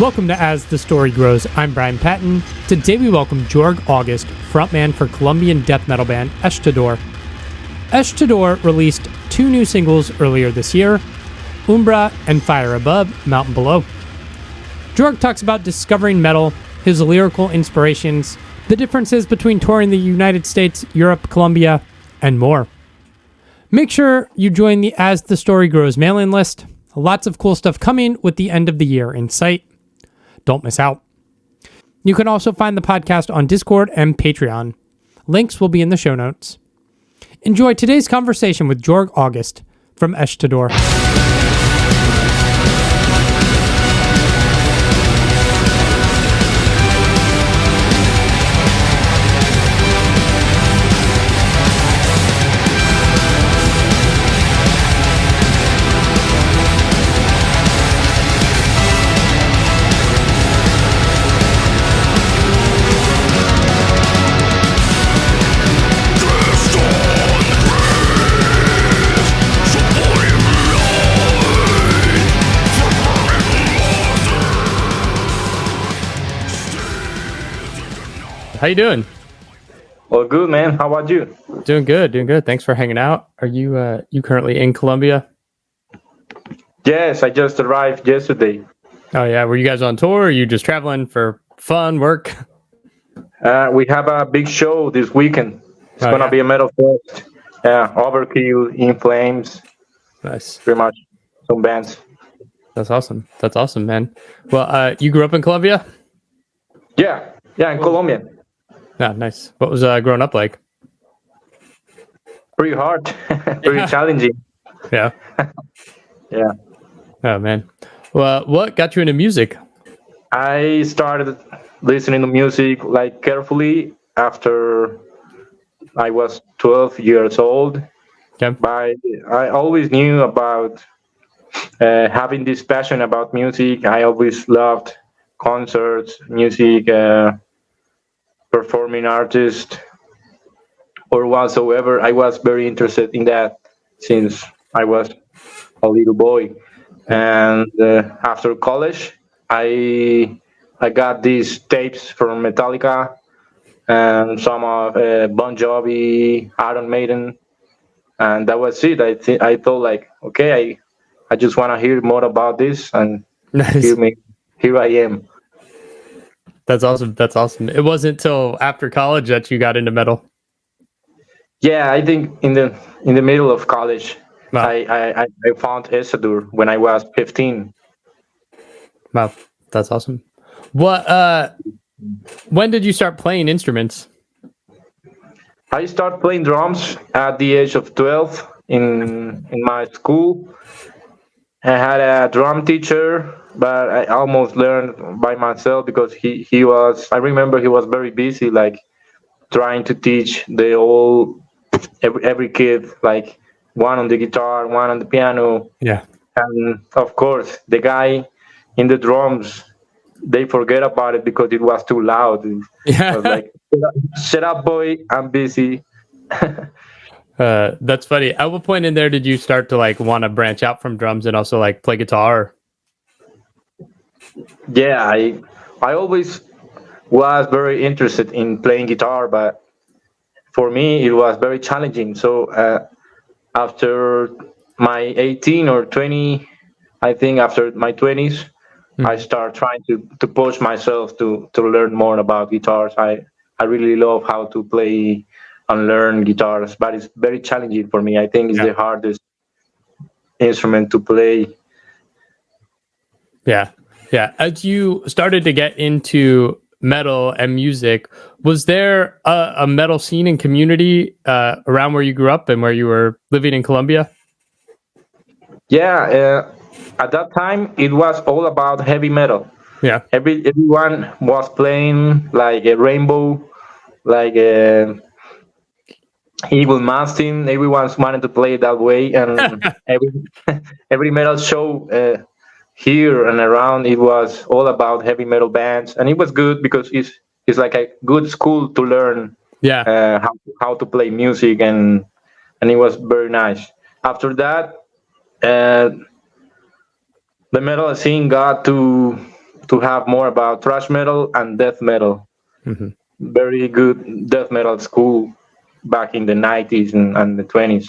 Welcome to As the Story Grows. I'm Brian Patton. Today we welcome Jorg August, frontman for Colombian death metal band ESHTADUR. ESHTADUR released 2 new singles earlier this year, Umbra and Fire Above, Mountain Below. Jorg talks about discovering metal, his lyrical inspirations, the differences between touring the United States, Europe, Colombia, and more. Make sure you join the As the Story Grows mailing list. Lots of cool stuff coming with the end of the year in sight. Don't miss out. You can also find the podcast on Discord and Patreon. Links will be in the show notes. Enjoy today's conversation with Jorg August from ESHTADUR. How you doing? Well, good, man. How about you? Doing good. Thanks for hanging out. Are you you currently in Colombia? Yes, I just arrived yesterday. Oh yeah, were you guys on tour? Or are you just traveling for fun, work? We have a big show this weekend. It's gonna be a metal fest. Yeah, Overkill, In Flames. Nice. Pretty much some bands. That's awesome, man. Well, you grew up in Colombia? Yeah, in Columbian. Yeah, nice. What was growing up like? Pretty hard, pretty challenging. Yeah. Yeah. Oh man. Well, what got you into music? I started listening to music like carefully after I was 12 years old. Okay. But I always knew about having this passion about music. I always loved concerts, music, performing artists, or whatsoever. I was very interested in that since I was a little boy. And after college, I got these tapes from Metallica and some of Bon Jovi, Iron Maiden, and that was it. I thought like, okay, I just want to hear more about this, and Nice. here I am. That's awesome. It wasn't till after college that you got into metal. Yeah, I think in the middle of college, Wow. I found ESHTADUR when I was 15. Wow, that's awesome. What? When did you start playing instruments? I started playing drums at the age of 12 in my school. I had a drum teacher, but I almost learned by myself because he was. I remember he was very busy, like trying to teach every kid, like one on the guitar, one on the piano. Yeah. And of course, the guy in the drums, they forget about it because it was too loud. Yeah. I was like, shut up, boy, I'm busy. That's funny. At what point in there did you start to like want to branch out from drums and also like play guitar? Yeah, I always was very interested in playing guitar, but for me it was very challenging. So after my 18 or 20, I think after my 20s, I started trying to push myself to learn more about guitars. I really love how to play and learn guitars, but it's very challenging for me. I think it's the hardest instrument to play. Yeah. As you started to get into metal and music, was there a metal scene and community around where you grew up and where you were living in Colombia? Yeah, at that time it was all about heavy metal. Yeah. Everyone was playing like a Rainbow, like Evil Mastin. Everyone wanted to play it that way, and every metal show here and around, it was all about heavy metal bands, and it was good because it's like a good school to learn how to play music, and it was very nice. After that, the metal scene got to to have more about thrash metal and death metal. Mm-hmm. Very good death metal school back in the 90s and the 20s.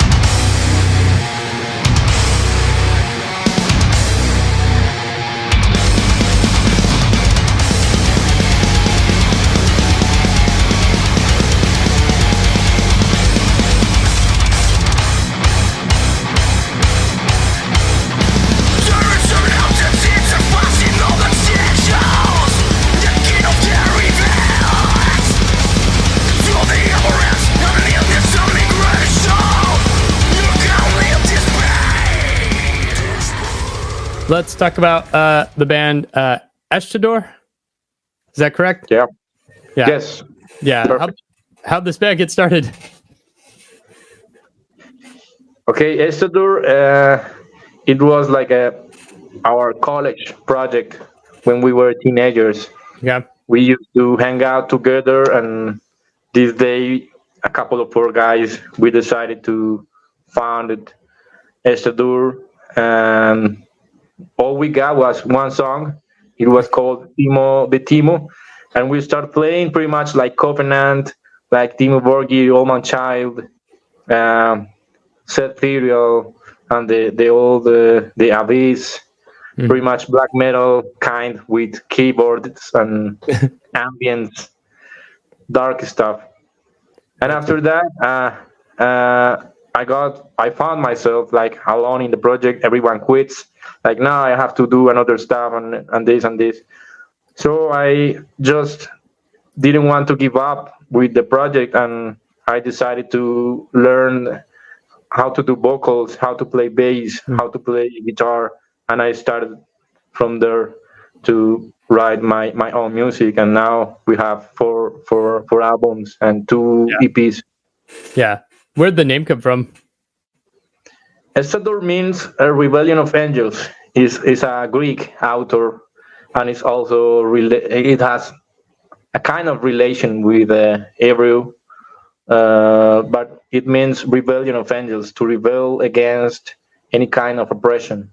Let's talk about the band ESHTADUR. Is that correct? Yeah. Yeah. Yes. Yeah. How'd this band get started? Okay, ESHTADUR, it was like our college project when we were teenagers. Yeah. We used to hang out together, and this day, a couple of poor guys, we decided to found ESHTADUR, and all we got was one song. It was called Timo the Timo, and we started playing pretty much like Covenant, like Timo Borgir, Old Man Child, Set Ethereal, and the Abyss, pretty much black metal kind with keyboards and ambient dark stuff. And after that, I found myself like alone in the project. Everyone quits. Like now I have to do another stuff and this and this. So I just didn't want to give up with the project, and I decided to learn how to do vocals, how to play bass, how to play guitar, and I started from there to write my own music. And now we have four albums and 2 EPs. Yeah. Where'd the name come from? ESHTADUR means a rebellion of angels. Is a Greek author, and it's also it has a kind of relation with Hebrew, but it means rebellion of angels, to rebel against any kind of oppression.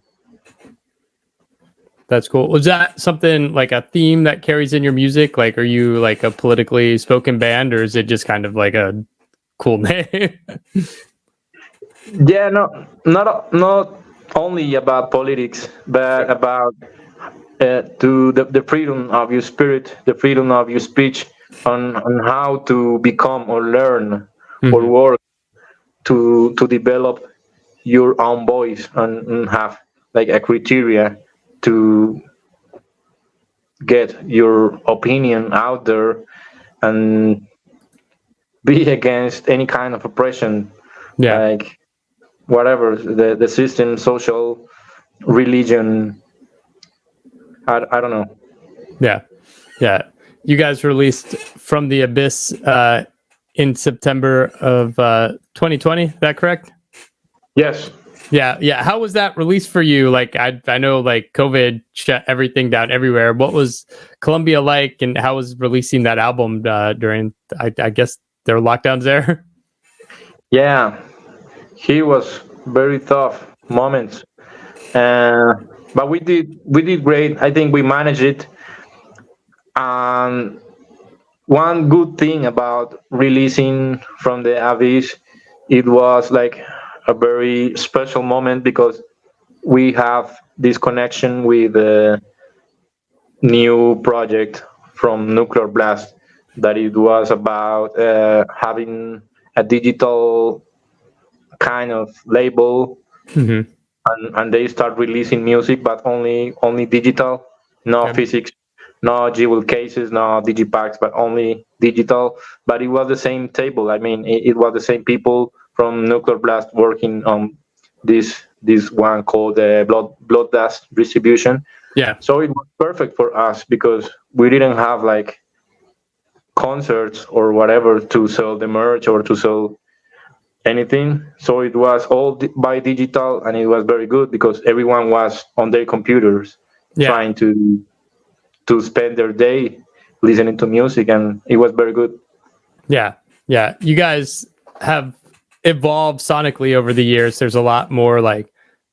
That's cool. Was that something like a theme that carries in your music? Like, are you like a politically spoken band, or is it just kind of like a cool name? Yeah, no, not only about politics, but about to the freedom of your spirit, the freedom of your speech, on how to become or learn or work to develop your own voice, and have like a criteria to get your opinion out there and be against any kind of oppression. Yeah. Like whatever the system, social, religion, I don't know. Yeah. You guys released From the Abyss in September of 2020. Is that correct? Yes. Yeah. How was that release for you? Like, I know like COVID shut everything down everywhere. What was Colombia like, and how was releasing that album during, I guess, there were lockdowns there? Yeah, he was very tough moments, but we did great. I think we managed it. And one good thing about releasing From the Abyss, it was like a very special moment, because we have this connection with a new project from Nuclear Blast, that it was about having a digital kind of label, and they start releasing music, but only digital, no physics, no jewel cases, no digipacks, but only digital. But it was the same table. I mean, it was the same people from Nuclear Blast working on this one called Blood Dust Distribution. Yeah. So it was perfect for us, because we didn't have like concerts or whatever to sell the merch or to sell anything. So it was all by digital, and it was very good, because everyone was on their computers trying to spend their day listening to music, and it was very good. Yeah. You guys have evolved sonically over the years. There's a lot more like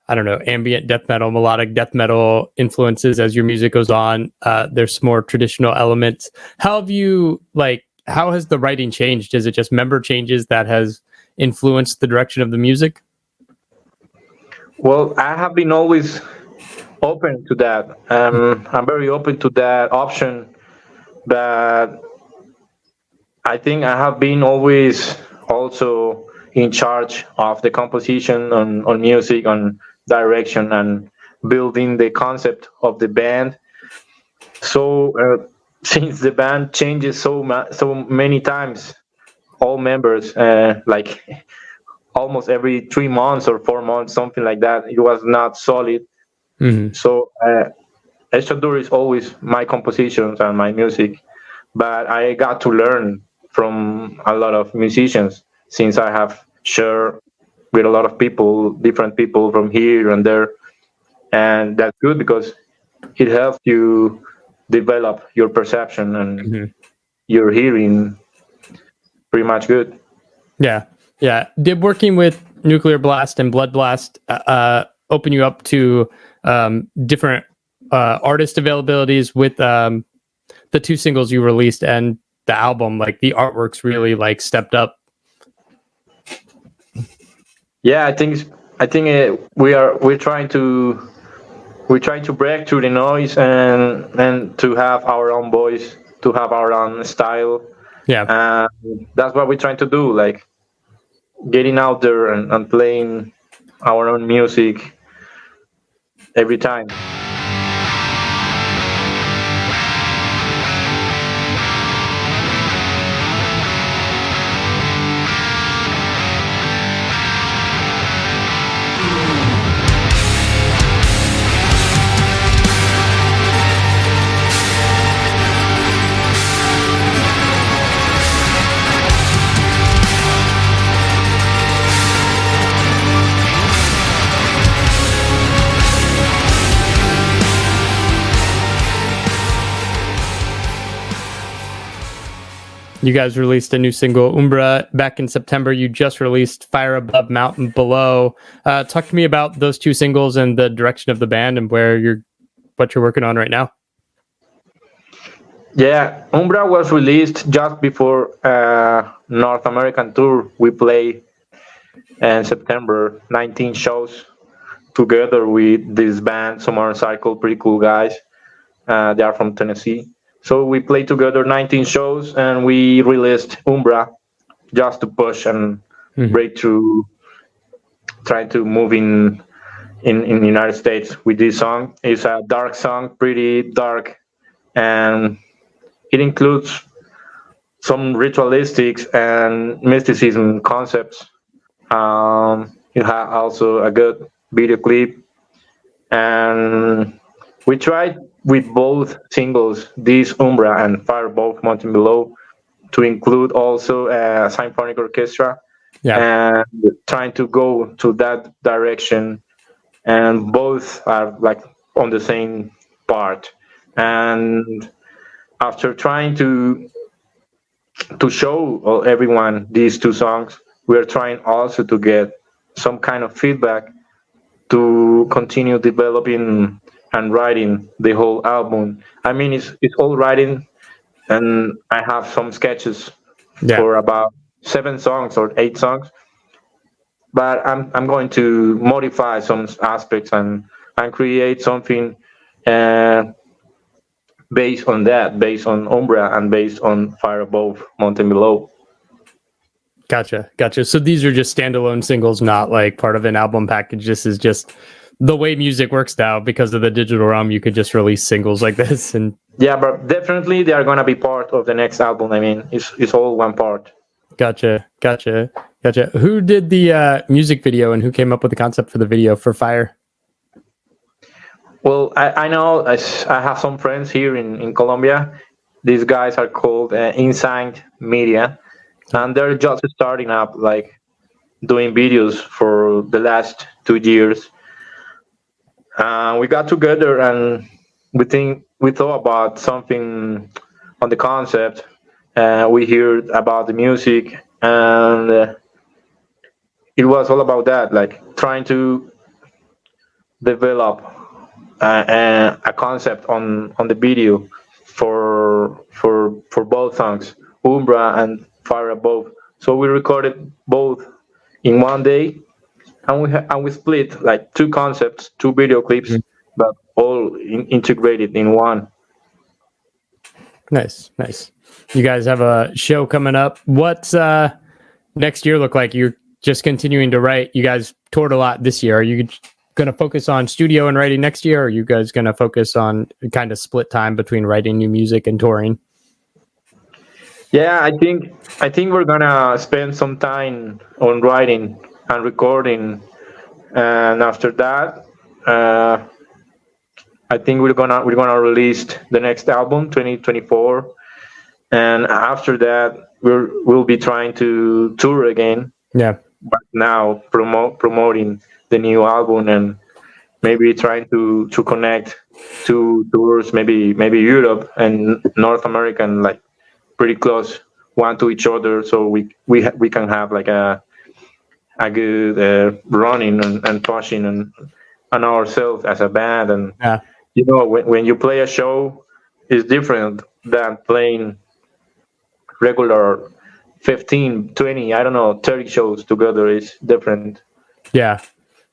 I don't know, ambient death metal, melodic death metal influences as your music goes on. There's more traditional elements. How has the writing changed? Is it just member changes that has influenced the direction of the music? Well, I have been always open to that. I'm very open to that option, but I think I have been always also in charge of the composition on music, on direction, and building the concept of the band. So since the band changes so many times, all members like almost every 3 months or 4 months, something like that. It was not solid. Mm-hmm. So ESHTADUR is always my compositions and my music, but I got to learn from a lot of musicians since I have shared with a lot of people, different people from here and there, and that's good because it helps you develop your perception and Mm-hmm. your hearing pretty much good. Yeah. Did working with Nuclear Blast and Blood Blast open you up to different artist availabilities with the 2 singles you released and the album? Like the artwork's really like stepped up. Yeah, I think we're trying to break through the noise and to have our own voice, to have our own style. Yeah. That's what we're trying to do, like getting out there and playing our own music every time. You guys released a new single, Umbra, back in September. You just released Fire Above, Mountain Below. Talk to me about those 2 singles and the direction of the band and what you're working on right now. Yeah, Umbra was released just before North American tour. We played in September, 19 shows together with this band, Summer Cycle, pretty cool guys. They are from Tennessee. So we played together 19 shows and we released Umbra just to push and break through, trying to move in the United States with this song. It's a dark song, pretty dark, and it includes some ritualistics and mysticism concepts. It has also a good video clip, and we tried with both singles, this Umbra and Fire Above, Mountain Below, to include also a symphonic orchestra, and trying to go to that direction, and both are like on the same part. And after trying to show everyone these 2 songs, we're trying also to get some kind of feedback to continue developing and writing the whole album. I mean, it's all writing, and I have some sketches for about 7 songs or 8 songs, but I'm going to modify some aspects and create something based on that, based on Umbra and based on Fire Above, Mountain Below. Gotcha. So these are just standalone singles, not like part of an album package. This is just the way music works now. Because of the digital realm, you could just release singles like this. And yeah, but definitely they are going to be part of the next album. I mean, it's all one part. Gotcha. Who did the music video and who came up with the concept for the video for Fire? Well, I know I have some friends here in Colombia. These guys are called Inside Media, and they're just starting up, like doing videos for the last 2 years. We got together and we thought about something on the concept. We heard about the music, and it was all about that, like trying to develop a concept on the video for both songs, Umbra and Fire Above. So we recorded both in one day, and we split like two concepts, two video clips, Mhm. but all integrated in one. Nice, nice. You guys have a show coming up. What's next year look like? You're just continuing to write. You guys toured a lot this year. Are you going to focus on studio and writing next year, or are you guys going to focus on kind of split time between writing new music and touring? Yeah, I think we're gonna spend some time on writing and recording, and after that, uh, I think we're gonna release the next album, 2024, and after that, we'll be trying to tour again. Yeah, But now promoting the new album, and maybe trying to connect two tours, maybe Europe and North America, and like pretty close one to each other, so we can have like a good running and pushing on ourselves as a band. And yeah, when you play a show, it's different than playing regular 15, 20, I don't know, 30 shows together. Is different. yeah,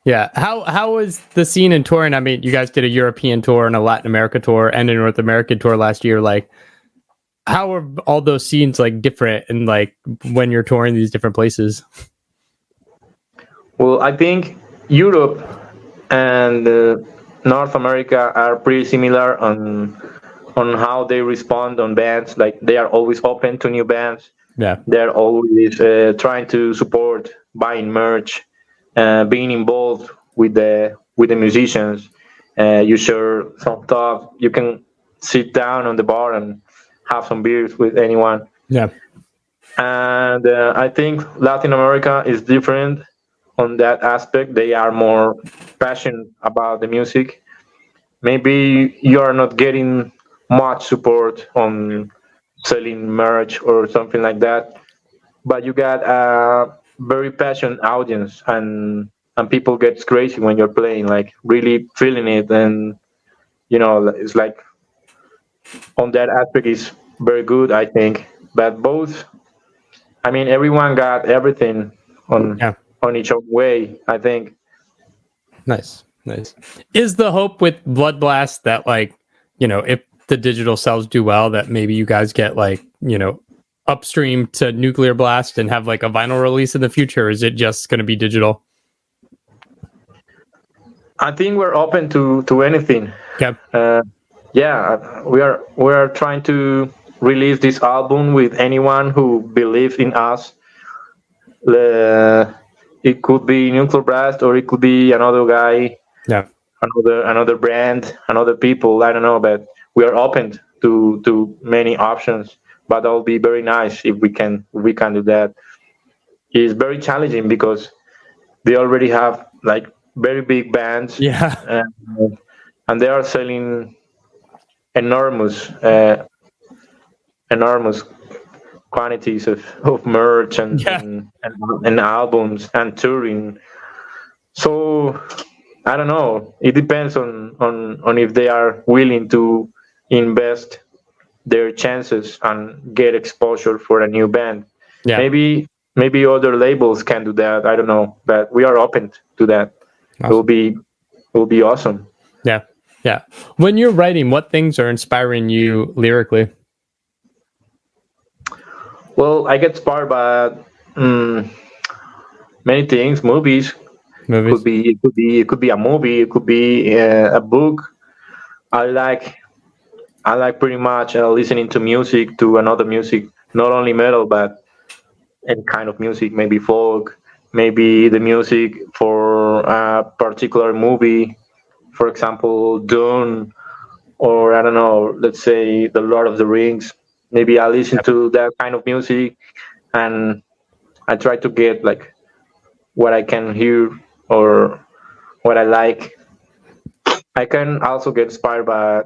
yeah. How was the scene in touring? I mean, you guys did a European tour and a Latin America tour and a North American tour last year. Like, how are all those scenes like different, and like when you're touring these different places? Well, I think Europe and North America are pretty similar on how they respond on bands. Like they are always open to new bands. Yeah, They're always trying to support, buying merch, being involved with the musicians. You share some stuff. You can sit down on the bar and have some beers with anyone. yeah, And I think Latin America is different on that aspect. They are more passionate about the music. Maybe you are not getting much support on selling merch or something like that, but you got a very passionate audience, and people gets crazy when you're playing, like really feeling it. And it's like on that aspect is very good, I think. But both, I mean, everyone got everything on yeah. on each own way, I think. Nice, nice. Is the hope with Blood Blast that, like, if the digital cells do well, that maybe you guys get like, upstream to Nuclear Blast and have like a vinyl release in the future? Or is it just going to be digital? I think we're open to anything. Okay. Yeah, we are trying to release this album with anyone who believes in us. It could be Nuclear Blast, or it could be another guy, Yeah. another brand, another people. I don't know, but we are open to many options. But that would be very nice if we can do that. It's very challenging because they already have like very big bands, Yeah. and they are selling enormous enormous quantities of merch and, Yeah. and albums and touring. So I don't know. It depends on if they are willing to invest their chances and get exposure for a new band. Yeah. Maybe other labels can do that. I don't know, but we are open to that. Awesome. It will be awesome. Yeah. Yeah. When you're writing, what things are inspiring you lyrically? Well, I get inspired by many things. Movies. Movies. It could be a movie. It could be a book. I like pretty much listening to music, to another music, not only metal, but any kind of music. Maybe folk, maybe the music for a particular movie. For example, Dune, or I don't know, let's say The Lord of the Rings. Maybe I listen to that kind of music, and I try to get like what I can hear or what I like. I can also get inspired by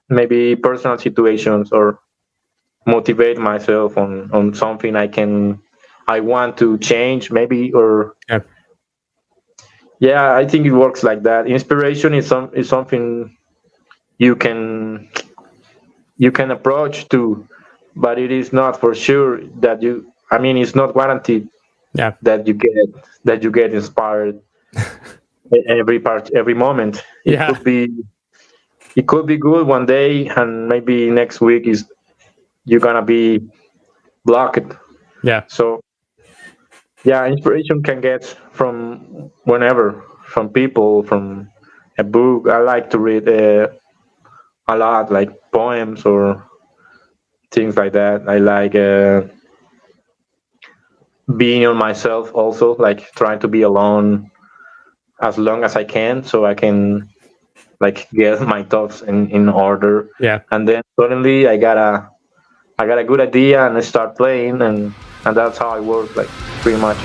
maybe personal situations, or motivate myself on something I want to change, maybe. Or Yeah. Yeah, I think it works like that. Inspiration is something you can approach to, but it is not for sure that you. I mean, it's not guaranteed Yeah. that you get inspired every moment. Yeah. It could be good one day, and maybe next week is you're gonna be blocked. Yeah. So yeah, inspiration can get from whenever, from people, from a book. I like to read a lot, like poems or things like that. I like being on myself also, like trying to be alone as long as I can, so I can like get my thoughts in order. Yeah. And then suddenly I got a good idea and I start playing, and that's how I work, like pretty much.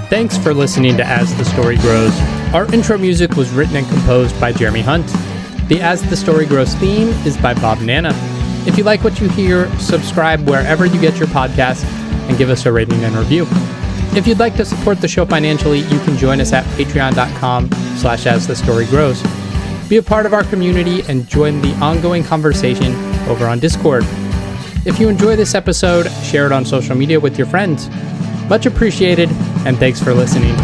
Thanks for listening to As the Story Grows. Our intro music was written and composed by Jeremy Hunt. The As the Story Grows theme is by Bob Nana. If you like what you hear, subscribe wherever you get your podcasts and give us a rating and review. If you'd like to support the show financially, you can join us at patreon.com/asthestorygrows. Be a part of our community and join the ongoing conversation over on Discord. If you enjoy this episode, share it on social media with your friends. Much appreciated, and thanks for listening.